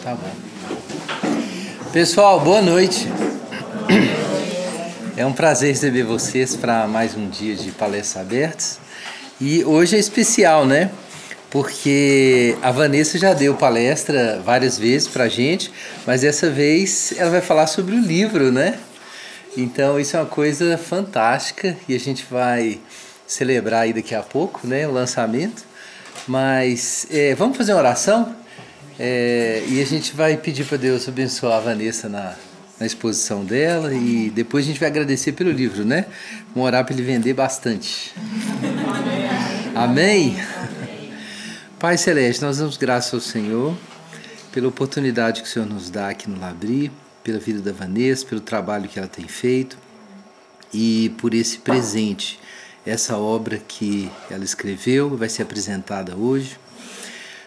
Tá bom. Pessoal, boa noite. É um prazer receber vocês para mais um dia de palestras abertas. E hoje é especial, né? Porque a Vanessa já deu palestra várias vezes pra gente, mas dessa vez ela vai falar sobre o livro, né? Então isso é uma coisa fantástica e a gente vai celebrar aí daqui a pouco, né, o lançamento. Mas vamos fazer uma oração e a gente vai pedir para Deus abençoar a Vanessa na exposição dela e depois a gente vai agradecer pelo livro, né? Vamos orar para ele vender bastante. Amém? Pai Celeste, nós damos graças ao Senhor pela oportunidade que o Senhor nos dá aqui no Labri, pela vida da Vanessa, pelo trabalho que ela tem feito e por esse presente, essa obra que ela escreveu, vai ser apresentada hoje.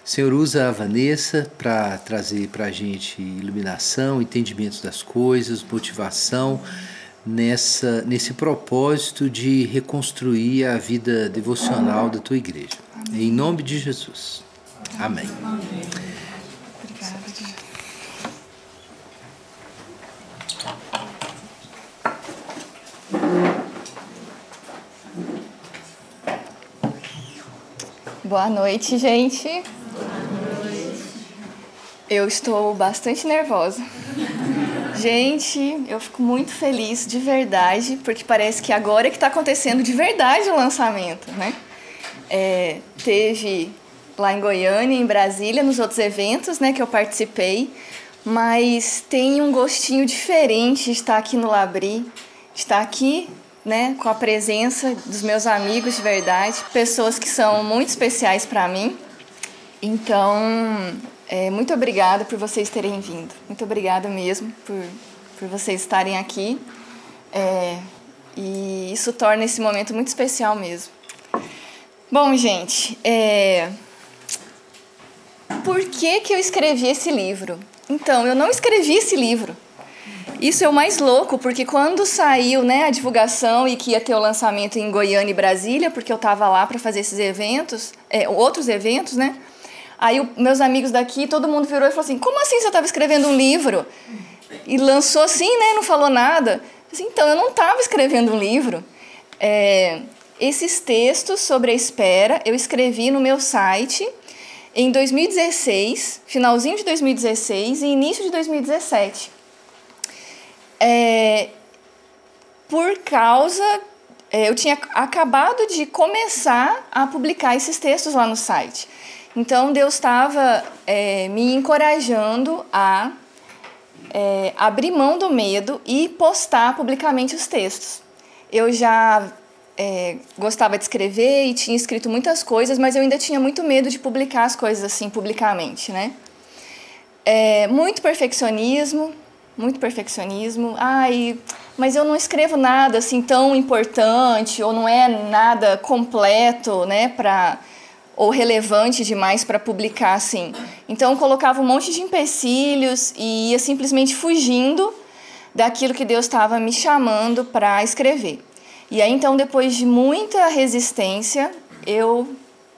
O Senhor usa a Vanessa para trazer para a gente iluminação, entendimento das coisas, motivação nesse propósito de reconstruir a vida devocional da tua igreja. Em nome de Jesus. Amém. Boa noite, gente. Eu estou bastante nervosa. Gente, eu fico muito feliz de verdade, porque parece que agora é que está acontecendo de verdade o lançamento, né? Teve lá em Goiânia, em Brasília, nos outros eventos, né, que eu participei, mas tem um gostinho diferente de estar aqui no Labri, estar aqui, né, com a presença dos meus amigos de verdade, pessoas que são muito especiais para mim. Então, muito obrigada por vocês terem vindo. Muito obrigada mesmo por vocês estarem aqui. E isso torna esse momento muito especial mesmo. Bom, gente, por que eu escrevi esse livro? Então, eu não escrevi esse livro. Isso é o mais louco, porque quando saiu, né, a divulgação e que ia ter o lançamento em Goiânia e Brasília, porque eu estava lá para fazer esses eventos, outros eventos, né? Aí meus amigos daqui, todo mundo virou e falou assim, como assim você estava escrevendo um livro? E lançou assim, né, não falou nada. Então, eu não estava escrevendo um livro. Esses textos sobre a espera eu escrevi no meu site em 2016, finalzinho de 2016 e início de 2017. Por causa... eu tinha acabado de começar a publicar esses textos lá no site. Então, Deus estava me encorajando a abrir mão do medo e postar publicamente os textos. Eu já gostava de escrever e tinha escrito muitas coisas, mas eu ainda tinha muito medo de publicar as coisas assim publicamente, né? Muito perfeccionismo. Ai, mas eu não escrevo nada assim tão importante, ou não é nada completo, né, ou relevante demais para publicar assim. Então eu colocava um monte de empecilhos e ia simplesmente fugindo daquilo que Deus estava me chamando para escrever. E aí então, depois de muita resistência, eu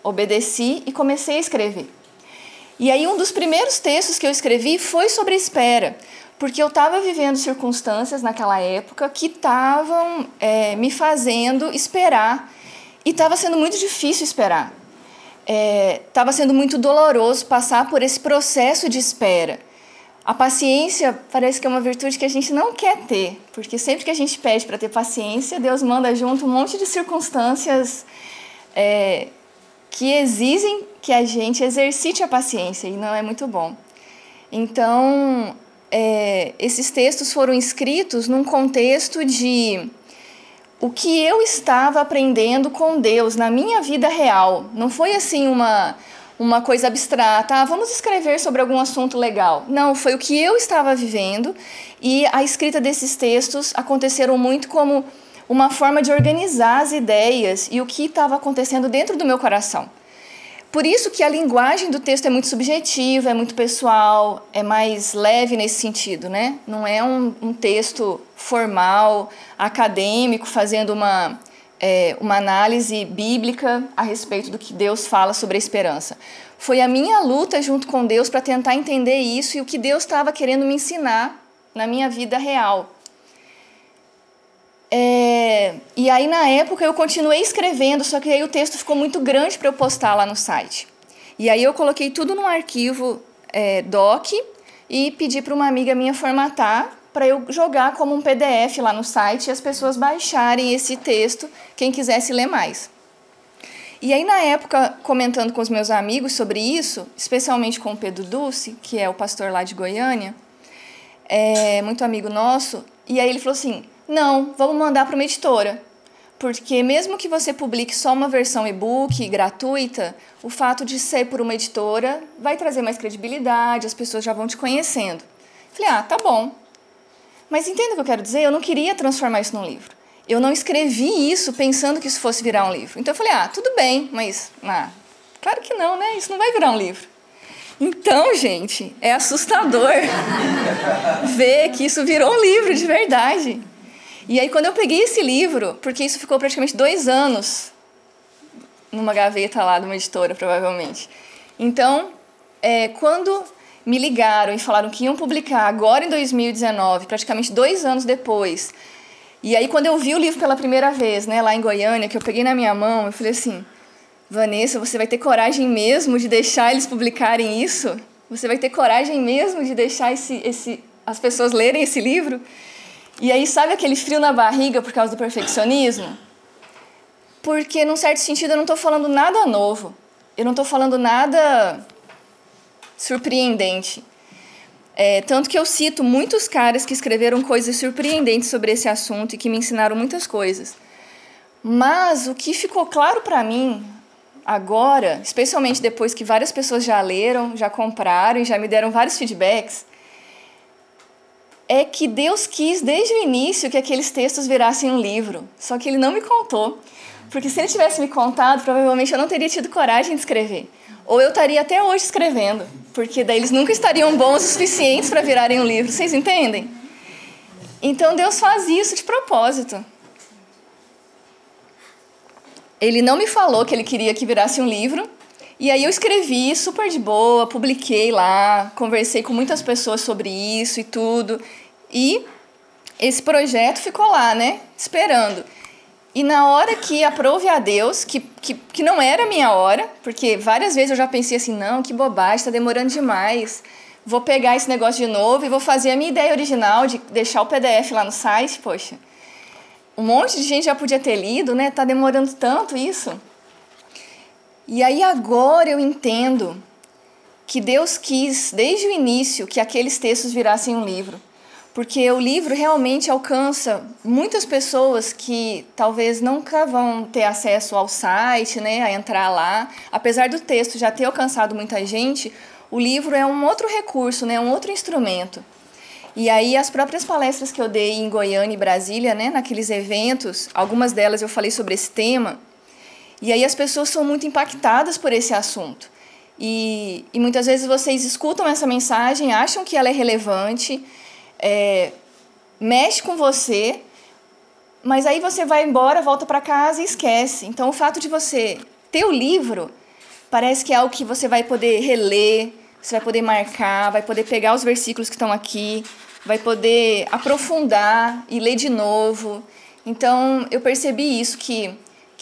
obedeci e comecei a escrever. E aí um dos primeiros textos que eu escrevi foi sobre espera, porque eu estava vivendo circunstâncias naquela época que estavam me fazendo esperar, e estava sendo muito difícil esperar. Estava sendo muito doloroso passar por esse processo de espera. A paciência parece que é uma virtude que a gente não quer ter, porque sempre que a gente pede para ter paciência, Deus manda junto um monte de circunstâncias que exigem que a gente exercite a paciência, e não é muito bom. Então, esses textos foram escritos num contexto de o que eu estava aprendendo com Deus na minha vida real. Não foi assim uma coisa abstrata, vamos escrever sobre algum assunto legal. Não, foi o que eu estava vivendo, e a escrita desses textos aconteceram muito como uma forma de organizar as ideias e o que estava acontecendo dentro do meu coração. Por isso que a linguagem do texto é muito subjetiva, é muito pessoal, é mais leve nesse sentido, né? Não é um texto formal, acadêmico, fazendo uma uma análise bíblica a respeito do que Deus fala sobre a esperança. Foi a minha luta junto com Deus para tentar entender isso e o que Deus estava querendo me ensinar na minha vida real. E aí, na época, eu continuei escrevendo, só que aí o texto ficou muito grande para eu postar lá no site. E aí eu coloquei tudo num arquivo doc e pedi para uma amiga minha formatar para eu jogar como um PDF lá no site e as pessoas baixarem esse texto, quem quisesse ler mais. E aí, na época, comentando com os meus amigos sobre isso, especialmente com o Pedro Dulce, que é o pastor lá de Goiânia, muito amigo nosso, e aí ele falou assim, não, vamos mandar para uma editora, porque mesmo que você publique só uma versão e-book gratuita, o fato de ser por uma editora vai trazer mais credibilidade, as pessoas já vão te conhecendo. Falei, tá bom. Mas entenda o que eu quero dizer? Eu não queria transformar isso num livro. Eu não escrevi isso pensando que isso fosse virar um livro. Então eu falei, tudo bem, mas claro que não, né? Isso não vai virar um livro. Então, gente, é assustador ver que isso virou um livro de verdade. E aí, quando eu peguei esse livro, porque isso ficou praticamente 2 anos numa gaveta lá de uma editora, provavelmente. Então, quando me ligaram e falaram que iam publicar agora em 2019, praticamente 2 anos depois, e aí quando eu vi o livro pela primeira vez, né, lá em Goiânia, que eu peguei na minha mão, eu falei assim, Vanessa, você vai ter coragem mesmo de deixar eles publicarem isso? Você vai ter coragem mesmo de deixar as pessoas lerem esse livro? E aí, sabe aquele frio na barriga por causa do perfeccionismo? Porque, num certo sentido, eu não estou falando nada novo. Eu não estou falando nada surpreendente. Tanto que eu cito muitos caras que escreveram coisas surpreendentes sobre esse assunto e que me ensinaram muitas coisas. Mas o que ficou claro para mim agora, especialmente depois que várias pessoas já leram, já compraram e já me deram vários feedbacks, é que Deus quis desde o início que aqueles textos virassem um livro. Só que Ele não me contou. Porque se Ele tivesse me contado, provavelmente eu não teria tido coragem de escrever. Ou eu estaria até hoje escrevendo. Porque daí eles nunca estariam bons o suficientes para virarem um livro. Vocês entendem? Então Deus faz isso de propósito. Ele não me falou que Ele queria que virasse um livro. E aí eu escrevi super de boa, publiquei lá, conversei com muitas pessoas sobre isso e tudo. E esse projeto ficou lá, né, esperando. E na hora que aprove a Deus, que não era a minha hora, porque várias vezes eu já pensei assim, não, que bobagem, está demorando demais. Vou pegar esse negócio de novo e vou fazer a minha ideia original de deixar o PDF lá no site, poxa. Um monte de gente já podia ter lido, né, tá demorando tanto isso. E aí agora eu entendo que Deus quis, desde o início, que aqueles textos virassem um livro. Porque o livro realmente alcança muitas pessoas que talvez nunca vão ter acesso ao site, né, a entrar lá. Apesar do texto já ter alcançado muita gente, o livro é um outro recurso, né, um outro instrumento. E aí as próprias palestras que eu dei em Goiânia e Brasília, né, naqueles eventos, algumas delas eu falei sobre esse tema. E aí as pessoas são muito impactadas por esse assunto. E muitas vezes vocês escutam essa mensagem, acham que ela é relevante, mexe com você, mas aí você vai embora, volta para casa e esquece. Então o fato de você ter o livro parece que é algo que você vai poder reler, você vai poder marcar, vai poder pegar os versículos que estão aqui, vai poder aprofundar e ler de novo. Então eu percebi isso, que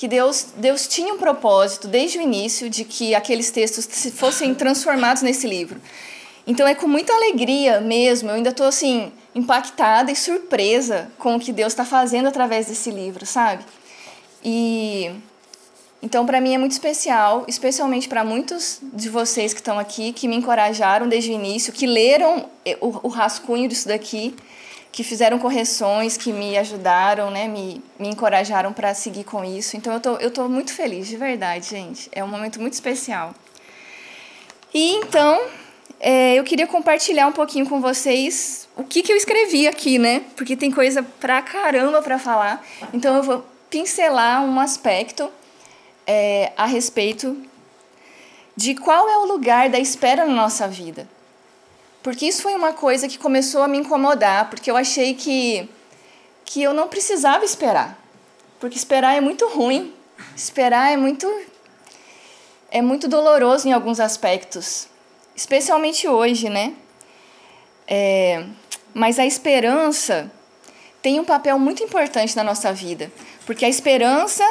Deus tinha um propósito desde o início de que aqueles textos fossem transformados nesse livro. Então é com muita alegria mesmo, eu ainda estou assim, impactada e surpresa com o que Deus está fazendo através desse livro, sabe? Então para mim é muito especial, especialmente para muitos de vocês que estão aqui, que me encorajaram desde o início, que leram o rascunho disso daqui, que fizeram correções, que me ajudaram, né, me encorajaram para seguir com isso. Então eu tô muito feliz, de verdade, gente. É um momento muito especial. E então, eu queria compartilhar um pouquinho com vocês o que eu escrevi aqui, né? Porque tem coisa pra caramba para falar. Então eu vou pincelar um aspecto a respeito de qual é o lugar da espera na nossa vida. Porque isso foi uma coisa que começou a me incomodar, porque eu achei que eu não precisava esperar. porque esperar é muito ruim. Esperar é muito doloroso em alguns aspectos, especialmente hoje, né? Mas a esperança tem um papel muito importante na nossa vida, porque a esperança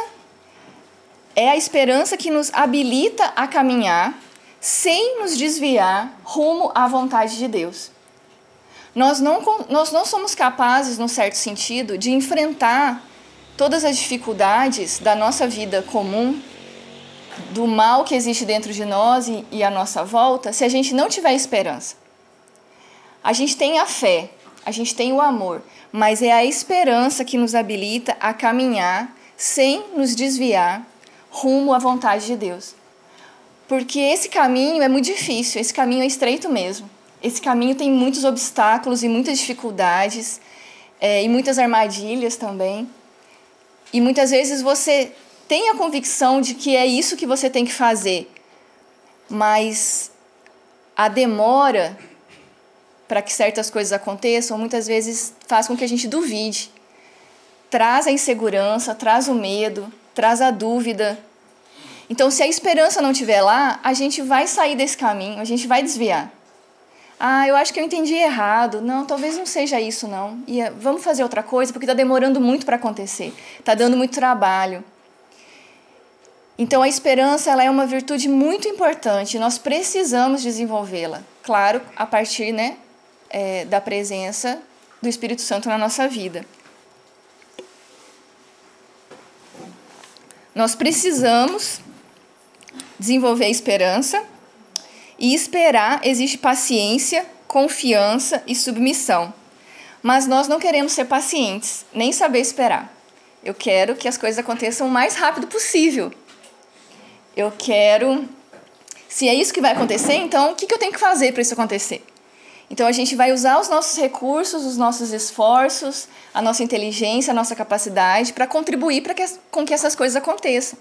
é a esperança que nos habilita a caminhar sem nos desviar rumo à vontade de Deus. Nós não somos capazes, num certo sentido, de enfrentar todas as dificuldades da nossa vida comum, do mal que existe dentro de nós e à nossa volta, se a gente não tiver esperança. A gente tem a fé, a gente tem o amor, mas é a esperança que nos habilita a caminhar sem nos desviar rumo à vontade de Deus. Porque esse caminho é muito difícil, esse caminho é estreito mesmo. Esse caminho tem muitos obstáculos e muitas dificuldades, e muitas armadilhas também. E muitas vezes você tem a convicção de que é isso que você tem que fazer, mas a demora para que certas coisas aconteçam muitas vezes faz com que a gente duvide. Traz a insegurança, traz o medo, traz a dúvida. Então, se a esperança não estiver lá, a gente vai sair desse caminho, a gente vai desviar. Eu acho que eu entendi errado. Não, talvez não seja isso, não. Vamos fazer outra coisa, porque está demorando muito para acontecer. Está dando muito trabalho. Então, a esperança ela é uma virtude muito importante. Nós precisamos desenvolvê-la. Claro, a partir, né, da presença do Espírito Santo na nossa vida. Nós precisamos desenvolver a esperança. E esperar exige paciência, confiança e submissão. Mas nós não queremos ser pacientes, nem saber esperar. Eu quero que as coisas aconteçam o mais rápido possível. Eu quero... Se é isso que vai acontecer, então o que eu tenho que fazer para isso acontecer? Então a gente vai usar os nossos recursos, os nossos esforços, a nossa inteligência, a nossa capacidade para contribuir com que essas coisas aconteçam.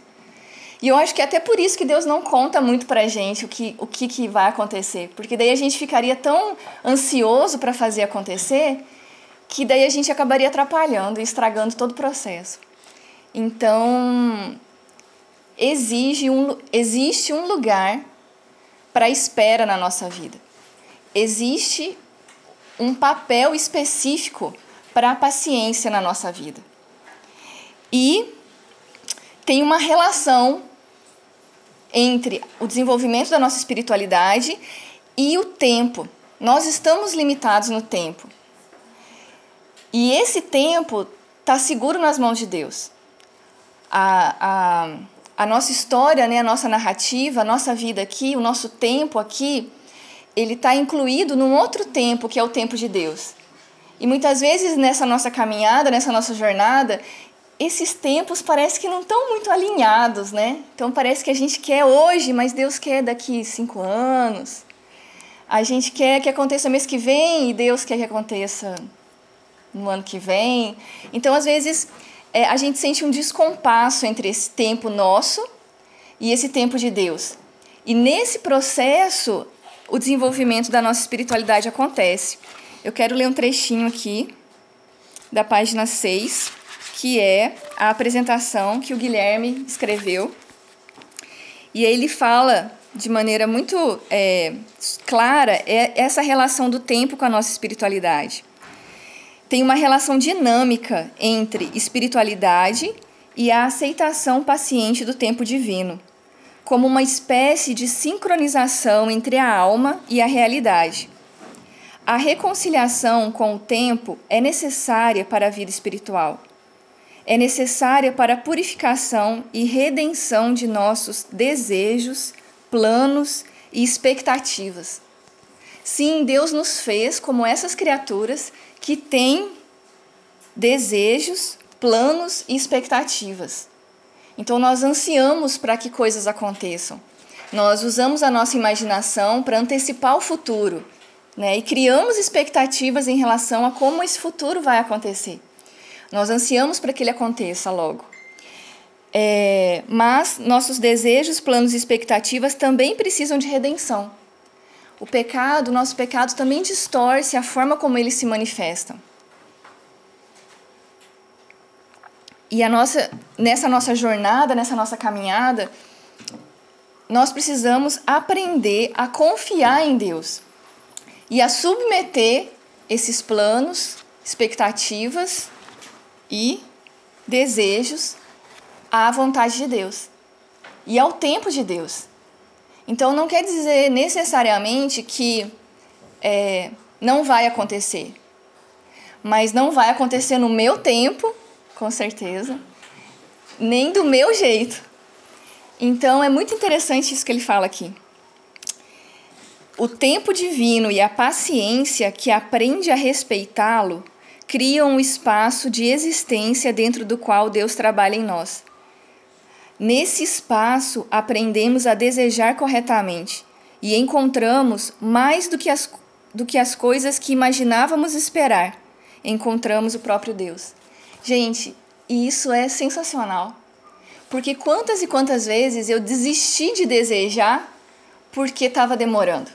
E eu acho que é até por isso que Deus não conta muito pra gente o que vai acontecer. Porque daí a gente ficaria tão ansioso para fazer acontecer que daí a gente acabaria atrapalhando e estragando todo o processo. Então, existe um lugar para a espera na nossa vida. Existe um papel específico para a paciência na nossa vida. E tem uma relação entre o desenvolvimento da nossa espiritualidade e o tempo. Nós estamos limitados no tempo. E esse tempo está seguro nas mãos de Deus. A nossa história, né, a nossa narrativa, a nossa vida aqui, o nosso tempo aqui, ele está incluído num outro tempo, que é o tempo de Deus. E muitas vezes nessa nossa caminhada, nessa nossa jornada, esses tempos parece que não estão muito alinhados, né? Então parece que a gente quer hoje, mas Deus quer daqui 5 anos. A gente quer que aconteça mês que vem e Deus quer que aconteça no ano que vem. Então, às vezes, a gente sente um descompasso entre esse tempo nosso e esse tempo de Deus. E nesse processo, o desenvolvimento da nossa espiritualidade acontece. Eu quero ler um trechinho aqui da página 6, que é a apresentação que o Guilherme escreveu. E ele fala de maneira muito clara essa relação do tempo com a nossa espiritualidade. Tem uma relação dinâmica entre espiritualidade e a aceitação paciente do tempo divino, como uma espécie de sincronização entre a alma e a realidade. A reconciliação com o tempo é necessária para a vida espiritual. É necessária para a purificação e redenção de nossos desejos, planos e expectativas. Sim, Deus nos fez como essas criaturas que têm desejos, planos e expectativas. Então, nós ansiamos para que coisas aconteçam. Nós usamos a nossa imaginação para antecipar o futuro, né? E criamos expectativas em relação a como esse futuro vai acontecer. Nós ansiamos para que ele aconteça logo. Mas nossos desejos, planos e expectativas também precisam de redenção. O nosso pecado também distorce a forma como eles se manifestam. E nessa nossa jornada, nessa nossa caminhada, nós precisamos aprender a confiar em Deus e a submeter esses planos, expectativas e desejos à vontade de Deus e ao tempo de Deus. Então, não quer dizer necessariamente que não vai acontecer, mas não vai acontecer no meu tempo, com certeza, nem do meu jeito. Então, é muito interessante isso que ele fala aqui. O tempo divino e a paciência que aprende a respeitá-lo criam um espaço de existência dentro do qual Deus trabalha em nós. Nesse espaço, aprendemos a desejar corretamente e encontramos mais do que as coisas que imaginávamos esperar. Encontramos o próprio Deus. Gente, isso é sensacional. Porque quantas e quantas vezes eu desisti de desejar porque estava demorando.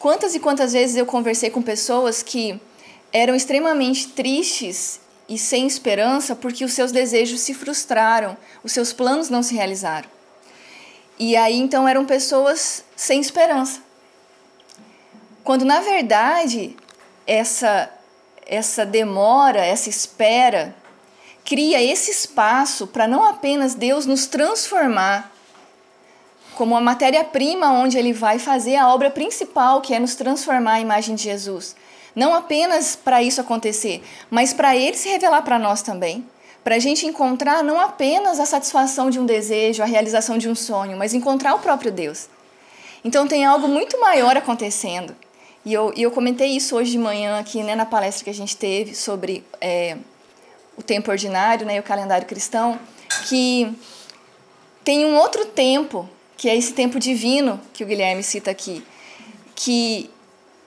Quantas e quantas vezes eu conversei com pessoas que eram extremamente tristes e sem esperança porque os seus desejos se frustraram, os seus planos não se realizaram. E aí, então, eram pessoas sem esperança. Quando, na verdade, essa demora, essa espera, cria esse espaço para não apenas Deus nos transformar como a matéria-prima onde Ele vai fazer a obra principal, que é nos transformar à imagem de Jesus. Não apenas para isso acontecer, mas para Ele se revelar para nós também. Para a gente encontrar não apenas a satisfação de um desejo, a realização de um sonho, mas encontrar o próprio Deus. Então tem algo muito maior acontecendo. E eu comentei isso hoje de manhã aqui, né, na palestra que a gente teve sobre o tempo ordinário, né, e o calendário cristão, que tem um outro tempo, que é esse tempo divino que o Guilherme cita aqui, que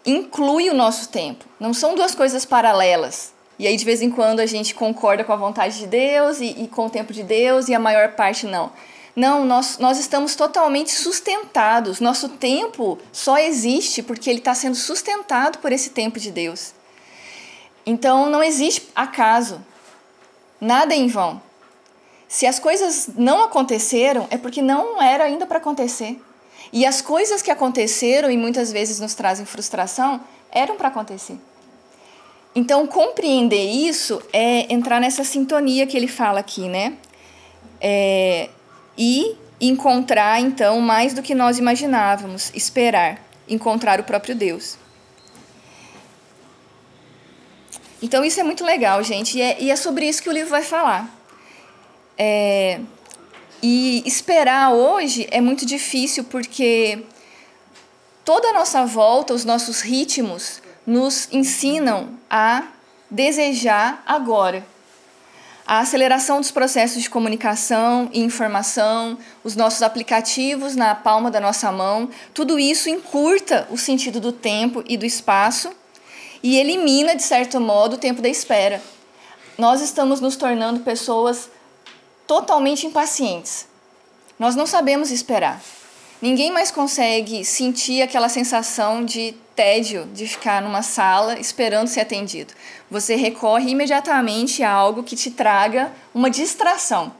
inclui o nosso tempo. Não são duas coisas paralelas. E aí, de vez em quando, a gente concorda com a vontade de Deus e com o tempo de Deus, e a maior parte não. Não, nós estamos totalmente sustentados. Nosso tempo só existe porque ele está sendo sustentado por esse tempo de Deus. Então, não existe acaso. Nada é em vão. Se as coisas não aconteceram, é porque não era ainda para acontecer. E as coisas que aconteceram e muitas vezes nos trazem frustração, eram para acontecer. Então, compreender isso é entrar nessa sintonia que ele fala aqui, né? E encontrar, então, mais do que nós imaginávamos, esperar, encontrar o próprio Deus. Então, isso é muito legal, gente, e é sobre isso que o livro vai falar. E esperar hoje é muito difícil porque toda a nossa volta, os nossos ritmos, nos ensinam a desejar agora. A aceleração dos processos de comunicação e informação, os nossos aplicativos na palma da nossa mão, tudo isso encurta o sentido do tempo e do espaço e elimina, de certo modo, o tempo da espera. Nós estamos nos tornando pessoas totalmente impacientes. Nós não sabemos esperar. Ninguém mais consegue sentir aquela sensação de tédio de ficar numa sala esperando ser atendido. Você recorre imediatamente a algo que te traga uma distração.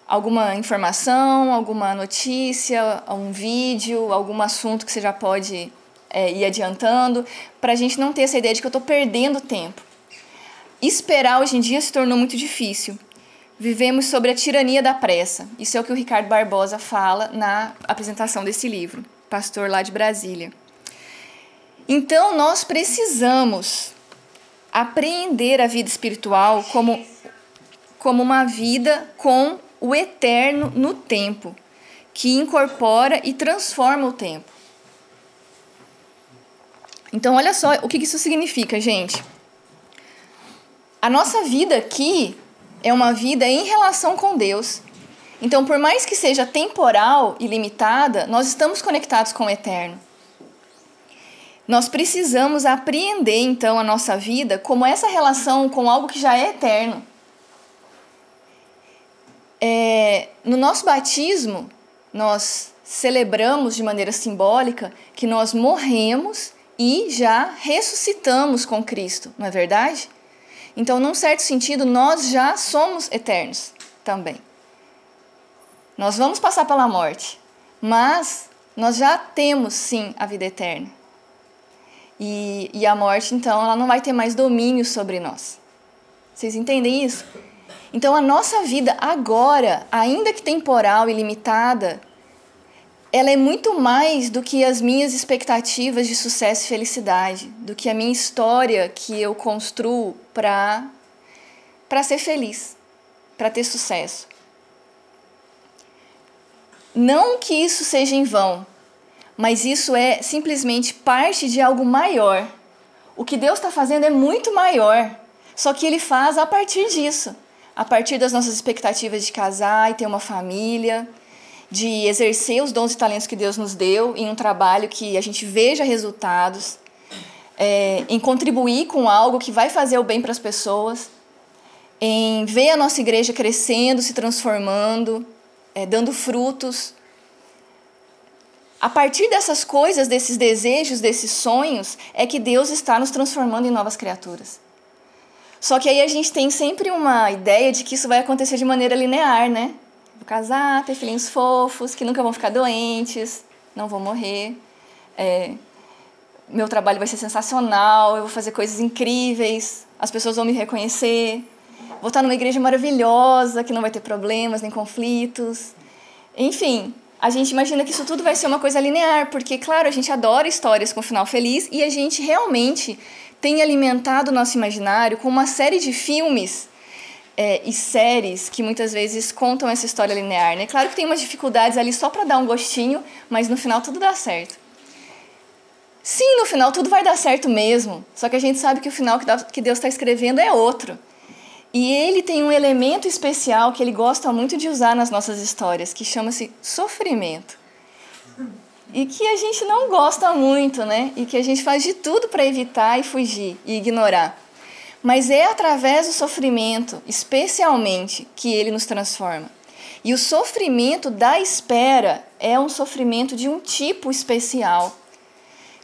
Alguma informação, alguma notícia, um vídeo, algum assunto que você já pode ir adiantando, para a gente não ter essa ideia de que eu estou perdendo tempo. Esperar hoje em dia se tornou muito difícil. Vivemos sobre a tirania da pressa. Isso é o que o Ricardo Barbosa fala na apresentação desse livro, pastor lá de Brasília. Então, nós precisamos apreender a vida espiritual como uma vida com o eterno no tempo, que incorpora e transforma o tempo. Então, olha só o que isso significa, gente. A nossa vida aqui é uma vida em relação com Deus. Então, por mais que seja temporal e limitada, nós estamos conectados com o eterno. Nós precisamos apreender, então, a nossa vida como essa relação com algo que já é eterno. No nosso batismo, nós celebramos de maneira simbólica que nós morremos e já ressuscitamos com Cristo, não é verdade? Então, num certo sentido, nós já somos eternos também. Nós vamos passar pela morte, mas nós já temos, sim, a vida eterna. E a morte, então, ela não vai ter mais domínio sobre nós. Vocês entendem isso? Então, a nossa vida agora, ainda que temporal e limitada, ela é muito mais do que as minhas expectativas de sucesso e felicidade, do que a minha história que eu construo para ser feliz, para ter sucesso. Não que isso seja em vão, mas isso é simplesmente parte de algo maior. O que Deus está fazendo é muito maior, só que Ele faz a partir disso, a partir das nossas expectativas de casar e ter uma família, de exercer os dons e talentos que Deus nos deu em um trabalho que a gente veja resultados, em contribuir com algo que vai fazer o bem para as pessoas, em ver a nossa igreja crescendo, se transformando, dando frutos. A partir dessas coisas, desses desejos, desses sonhos, é que Deus está nos transformando em novas criaturas. Só que aí a gente tem sempre uma ideia de que isso vai acontecer de maneira linear, né? Vou casar, ter filhinhos fofos, que nunca vão ficar doentes, não vão morrer. Meu trabalho vai ser sensacional, eu vou fazer coisas incríveis, as pessoas vão me reconhecer. Vou estar numa igreja maravilhosa, que não vai ter problemas nem conflitos. Enfim, a gente imagina que isso tudo vai ser uma coisa linear, porque, claro, a gente adora histórias com final feliz e a gente realmente tem alimentado o nosso imaginário com uma série de filmes e séries que muitas vezes contam essa história linear, né? Claro que tem umas dificuldades ali só para dar um gostinho, mas no final tudo dá certo. Sim, no final tudo vai dar certo mesmo, só que a gente sabe que o final que Deus está escrevendo é outro. E Ele tem um elemento especial que Ele gosta muito de usar nas nossas histórias, que chama-se sofrimento. E que a gente não gosta muito, né? E que a gente faz de tudo para evitar e fugir e ignorar. Mas é através do sofrimento, especialmente, que Ele nos transforma. E o sofrimento da espera é um sofrimento de um tipo especial,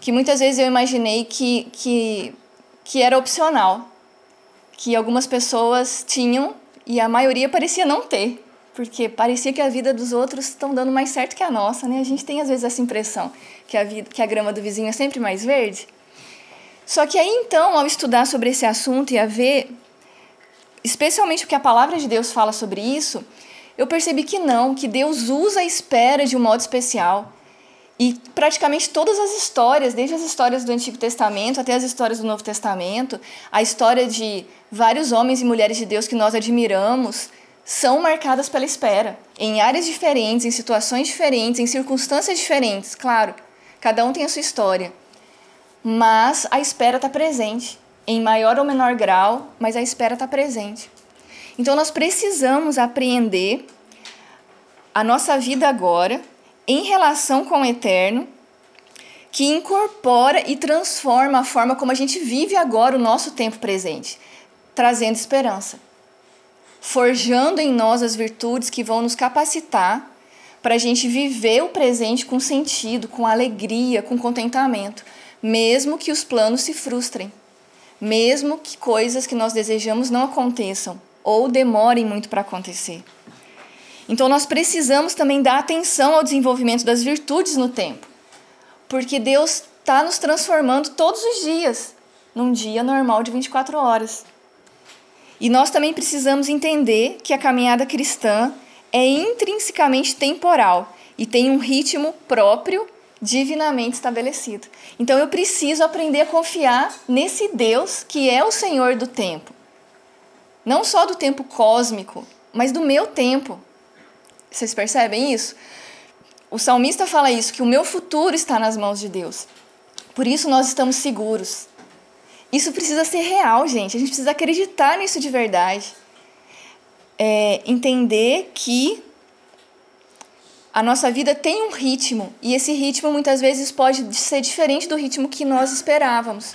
que muitas vezes eu imaginei que era opcional, que algumas pessoas tinham e a maioria parecia não ter, porque parecia que a vida dos outros estão dando mais certo que a nossa, né? A gente tem às vezes essa impressão que a grama do vizinho é sempre mais verde. Só que aí então, ao estudar sobre esse assunto e a ver, especialmente o que a palavra de Deus fala sobre isso, eu percebi que não, que Deus usa a espera de um modo especial. E praticamente todas as histórias, desde as histórias do Antigo Testamento até as histórias do Novo Testamento, a história de vários homens e mulheres de Deus que nós admiramos, são marcadas pela espera, em áreas diferentes, em situações diferentes, em circunstâncias diferentes, claro, cada um tem a sua história. Mas a espera está presente, em maior ou menor grau, mas a espera está presente. Então nós precisamos apreender a nossa vida agora, em relação com o eterno, que incorpora e transforma a forma como a gente vive agora o nosso tempo presente, trazendo esperança, forjando em nós as virtudes que vão nos capacitar para a gente viver o presente com sentido, com alegria, com contentamento, mesmo que os planos se frustrem, mesmo que coisas que nós desejamos não aconteçam ou demorem muito para acontecer. Então, nós precisamos também dar atenção ao desenvolvimento das virtudes no tempo, porque Deus está nos transformando todos os dias, num dia normal de 24 horas. E nós também precisamos entender que a caminhada cristã é intrinsecamente temporal e tem um ritmo próprio, divinamente estabelecido. Então, eu preciso aprender a confiar nesse Deus que é o Senhor do tempo. Não só do tempo cósmico, mas do meu tempo. Vocês percebem isso? O salmista fala isso, que o meu futuro está nas mãos de Deus. Por isso nós estamos seguros. Isso precisa ser real, gente. A gente precisa acreditar nisso de verdade. Entender que a nossa vida tem um ritmo. E esse ritmo muitas vezes pode ser diferente do ritmo que nós esperávamos.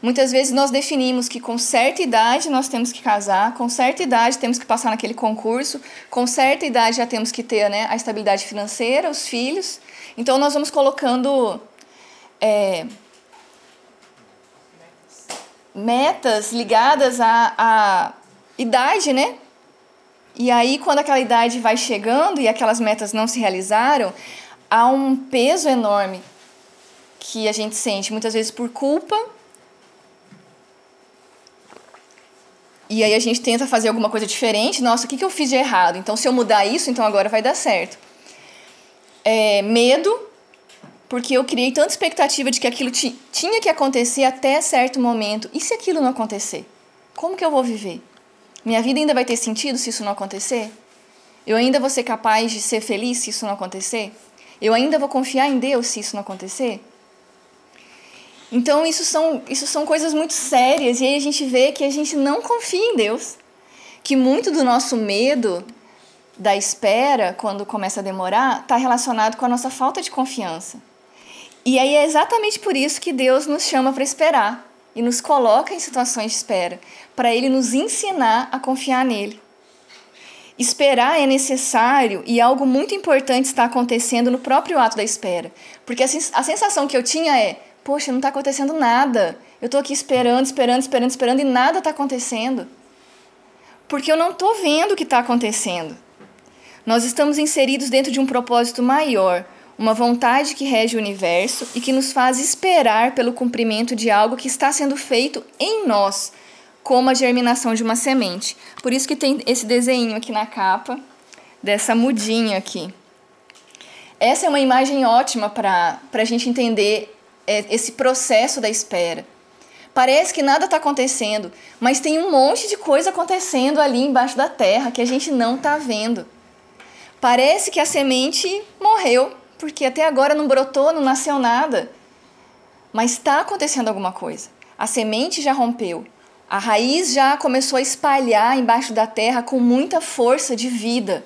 Muitas vezes nós definimos que com certa idade nós temos que casar, com certa idade temos que passar naquele concurso, com certa idade já temos que ter, né, a estabilidade financeira, os filhos. Então nós vamos colocando metas ligadas à idade, né? E aí, quando aquela idade vai chegando e aquelas metas não se realizaram, há um peso enorme que a gente sente, muitas vezes por culpa. E aí a gente tenta fazer alguma coisa diferente. Nossa, o que eu fiz de errado? Então, se eu mudar isso, então agora vai dar certo. Medo, porque eu criei tanta expectativa de que aquilo tinha que acontecer até certo momento. E se aquilo não acontecer? Como que eu vou viver? Minha vida ainda vai ter sentido se isso não acontecer? Eu ainda vou ser capaz de ser feliz se isso não acontecer? Eu ainda vou confiar em Deus se isso não acontecer? Então, isso são coisas muito sérias. E aí a gente vê que a gente não confia em Deus. Que muito do nosso medo da espera, quando começa a demorar, está relacionado com a nossa falta de confiança. E aí é exatamente por isso que Deus nos chama para esperar. E nos coloca em situações de espera, para Ele nos ensinar a confiar nele. Esperar é necessário e algo muito importante está acontecendo no próprio ato da espera. Porque a sensação que eu tinha é, poxa, não está acontecendo nada. Eu estou aqui esperando e nada está acontecendo. Porque eu não estou vendo o que está acontecendo. Nós estamos inseridos dentro de um propósito maior, uma vontade que rege o universo e que nos faz esperar pelo cumprimento de algo que está sendo feito em nós, como a germinação de uma semente. Por isso que tem esse desenho aqui na capa, dessa mudinha aqui. Essa é uma imagem ótima para a gente entender esse processo da espera. Parece que nada está acontecendo, mas tem um monte de coisa acontecendo ali embaixo da terra que a gente não está vendo. Parece que a semente morreu, porque até agora não brotou, não nasceu nada. Mas está acontecendo alguma coisa. A semente já rompeu. A raiz já começou a espalhar embaixo da terra com muita força de vida.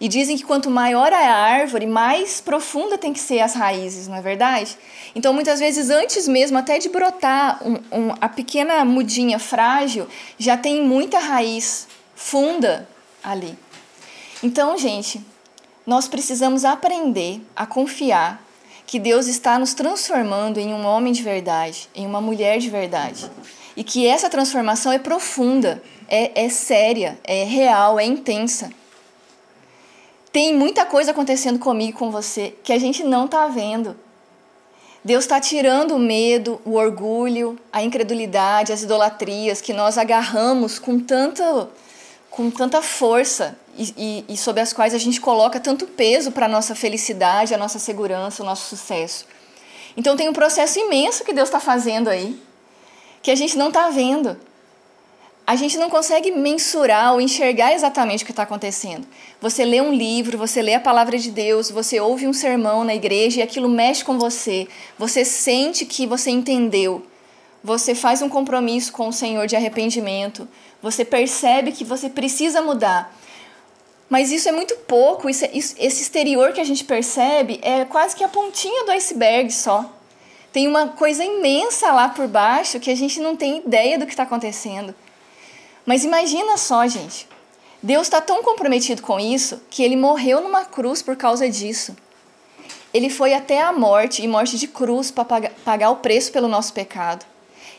E dizem que quanto maior é a árvore, mais profunda tem que ser as raízes, não é verdade? Então, muitas vezes, antes mesmo até de brotar a pequena mudinha frágil, já tem muita raiz funda ali. Então, gente, nós precisamos aprender a confiar que Deus está nos transformando em um homem de verdade, em uma mulher de verdade. E que essa transformação é profunda, é séria, é real, é intensa. Tem muita coisa acontecendo comigo e com você que a gente não está vendo. Deus está tirando o medo, o orgulho, a incredulidade, as idolatrias que nós agarramos com tanta força e sobre as quais a gente coloca tanto peso para a nossa felicidade, a nossa segurança, o nosso sucesso. Então tem um processo imenso que Deus está fazendo aí, que a gente não está vendo. A gente não consegue mensurar ou enxergar exatamente o que está acontecendo. Você lê um livro, você lê a palavra de Deus, você ouve um sermão na igreja e aquilo mexe com você. Você sente que você entendeu. Você faz um compromisso com o Senhor de arrependimento. Você percebe que você precisa mudar. Mas isso é muito pouco. Esse exterior que a gente percebe é quase que a pontinha do iceberg só. Tem uma coisa imensa lá por baixo que a gente não tem ideia do que está acontecendo. Mas imagina só, gente. Deus está tão comprometido com isso que Ele morreu numa cruz por causa disso. Ele foi até a morte, e morte de cruz, para pagar o preço pelo nosso pecado.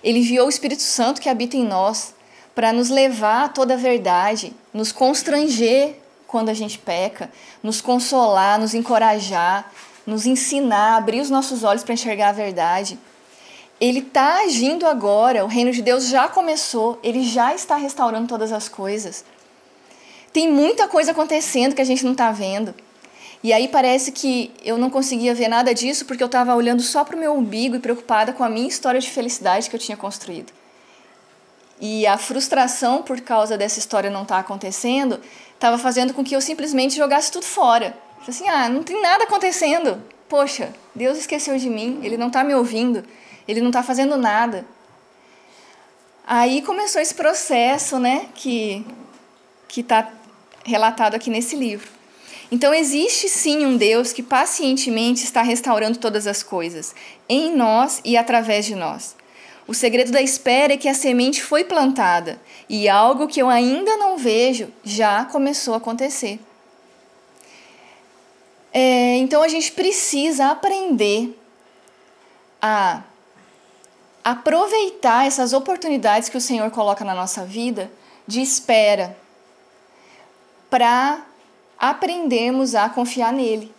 Ele enviou o Espírito Santo que habita em nós para nos levar a toda a verdade, nos constranger quando a gente peca, nos consolar, nos encorajar, nos ensinar, abrir os nossos olhos para enxergar a verdade. Ele está agindo agora, o reino de Deus já começou, Ele já está restaurando todas as coisas. Tem muita coisa acontecendo que a gente não está vendo. E aí parece que eu não conseguia ver nada disso porque eu estava olhando só para o meu umbigo e preocupada com a minha história de felicidade que eu tinha construído. E a frustração por causa dessa história não estar acontecendo estava fazendo com que eu simplesmente jogasse tudo fora. Falei assim, não tem nada acontecendo. Poxa, Deus esqueceu de mim, Ele não está me ouvindo. Ele não está fazendo nada. Aí começou esse processo, né, que está relatado aqui nesse livro. Então existe sim um Deus que pacientemente está restaurando todas as coisas, em nós e através de nós. O segredo da espera é que a semente foi plantada e algo que eu ainda não vejo já começou a acontecer. Então a gente precisa aprender a aproveitar essas oportunidades que o Senhor coloca na nossa vida de espera, para aprendermos a confiar nele.